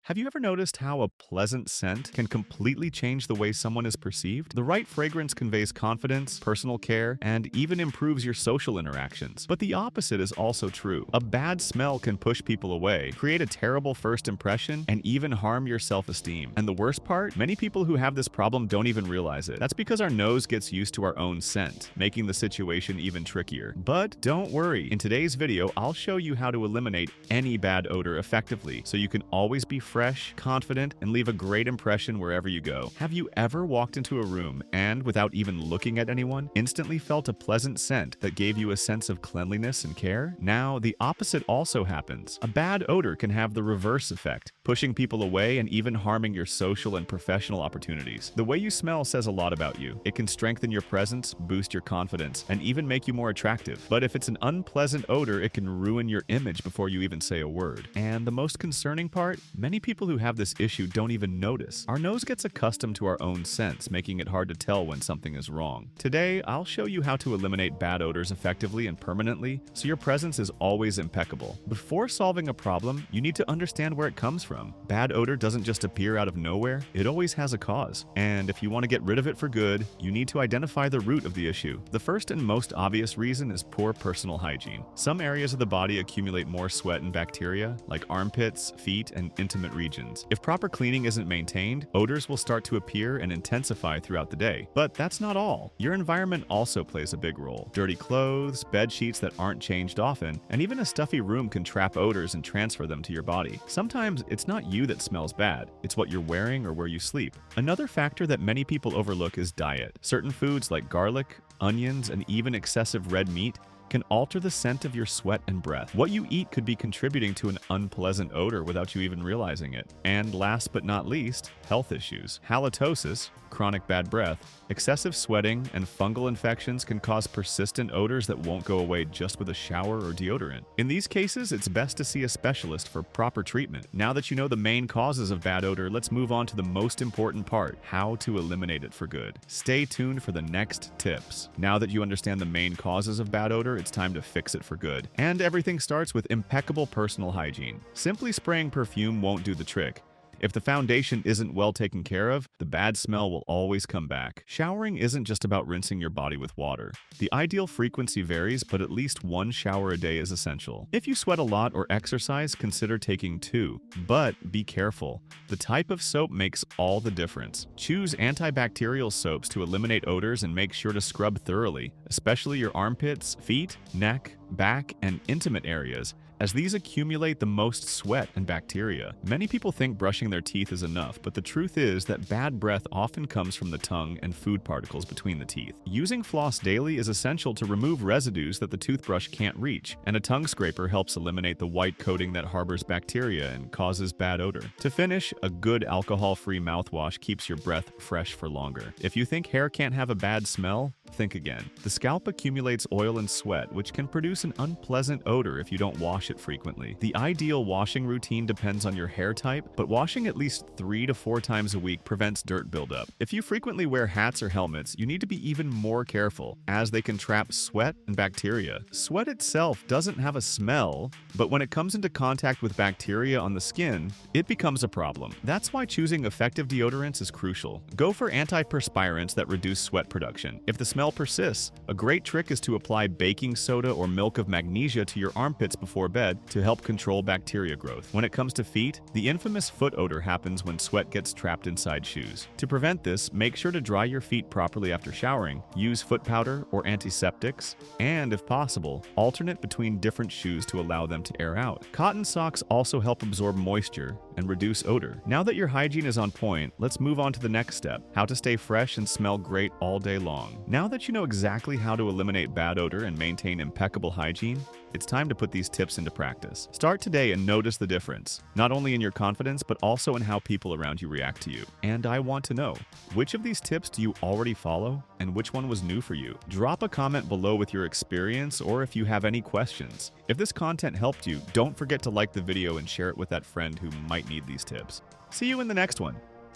Have you ever noticed how a pleasant scent can completely change the way someone is perceived? The right fragrance conveys confidence, personal care, and even improves your social interactions. But the opposite is also true. A bad smell can push people away, create a terrible first impression, and even harm your self-esteem. And the worst part? Many people who have this problem don't even realize it. That's because our nose gets used to our own scent, making the situation even trickier. But don't worry. In today's video, I'll show you how to eliminate any bad odor effectively, so you can always be fresh, confident, and leave a great impression wherever you go. Have you ever walked into a room and, without even looking at anyone, instantly felt a pleasant scent that gave you a sense of cleanliness and care? Now, the opposite also happens. A bad odor can have the reverse effect, pushing people away and even harming your social and professional opportunities. The way you smell says a lot about you. It can strengthen your presence, boost your confidence, and even make you more attractive. But if it's an unpleasant odor, it can ruin your image before you even say a word. And the most concerning part? Many people who have this issue don't even notice. Our nose gets accustomed to our own scents, making it hard to tell when something is wrong. Today, I'll show you how to eliminate bad odors effectively and permanently, so your presence is always impeccable. Before solving a problem, you need to understand where it comes from. Bad odor doesn't just appear out of nowhere, it always has a cause. And if you want to get rid of it for good, you need to identify the root of the issue. The first and most obvious reason is poor personal hygiene. Some areas of the body accumulate more sweat and bacteria, like armpits, feet, and intimate regions. If proper cleaning isn't maintained, odors will start to appear and intensify throughout the day. But that's not all. Your environment also plays a big role. Dirty clothes, bed sheets that aren't changed often, and even a stuffy room can trap odors and transfer them to your body. Sometimes it's not you that smells bad, it's what you're wearing or where you sleep. Another factor that many people overlook is diet. Certain foods like garlic, onions, and even excessive red meat can alter the scent of your sweat and breath. What you eat could be contributing to an unpleasant odor without you even realizing it. And last but not least, health issues. Halitosis, chronic bad breath, excessive sweating, and fungal infections can cause persistent odors that won't go away just with a shower or deodorant. In these cases, it's best to see a specialist for proper treatment. Now that you know the main causes of bad odor, let's move on to the most important part, how to eliminate it for good. Stay tuned for the next tips. Now that you understand the main causes of bad odor, it's time to fix it for good. And everything starts with impeccable personal hygiene. Simply spraying perfume won't do the trick. If the foundation isn't well taken care of, the bad smell will always come back. Showering isn't just about rinsing your body with water. The ideal frequency varies, but at least one shower a day is essential. If you sweat a lot or exercise, consider taking 2. But be careful. The type of soap makes all the difference. Choose antibacterial soaps to eliminate odors and make sure to scrub thoroughly, especially your armpits, feet, neck, back, and intimate areas, as these accumulate the most sweat and bacteria. Many people think brushing their teeth is enough, but the truth is that bad breath often comes from the tongue and food particles between the teeth. Using floss daily is essential to remove residues that the toothbrush can't reach, and a tongue scraper helps eliminate the white coating that harbors bacteria and causes bad odor. To finish, a good alcohol-free mouthwash keeps your breath fresh for longer. If you think hair can't have a bad smell, think again. The scalp accumulates oil and sweat, which can produce an unpleasant odor if you don't wash it frequently. The ideal washing routine depends on your hair type, but washing at least 3 to 4 times a week prevents dirt buildup. If you frequently wear hats or helmets, you need to be even more careful, as they can trap sweat and bacteria. Sweat itself doesn't have a smell, but when it comes into contact with bacteria on the skin, it becomes a problem. That's why choosing effective deodorants is crucial. Go for antiperspirants that reduce sweat production. If the smell persists, a great trick is to apply baking soda or milk of magnesia to your armpits before bed to help control bacteria growth. When it comes to feet, the infamous foot odor happens when sweat gets trapped inside shoes. To prevent this, make sure to dry your feet properly after showering, use foot powder or antiseptics, and, if possible, alternate between different shoes to allow them to air out. Cotton socks also help absorb moisture and reduce odor. Now that your hygiene is on point, let's move on to the next step, how to stay fresh and smell great all day long. Now that you know exactly how to eliminate bad odor and maintain impeccable hygiene, it's time to put these tips into practice. Start today and notice the difference, not only in your confidence, but also in how people around you react to you. And I want to know, which of these tips do you already follow, and which one was new for you? Drop a comment below with your experience or if you have any questions. If this content helped you, don't forget to like the video and share it with that friend who might need these tips. See you in the next one.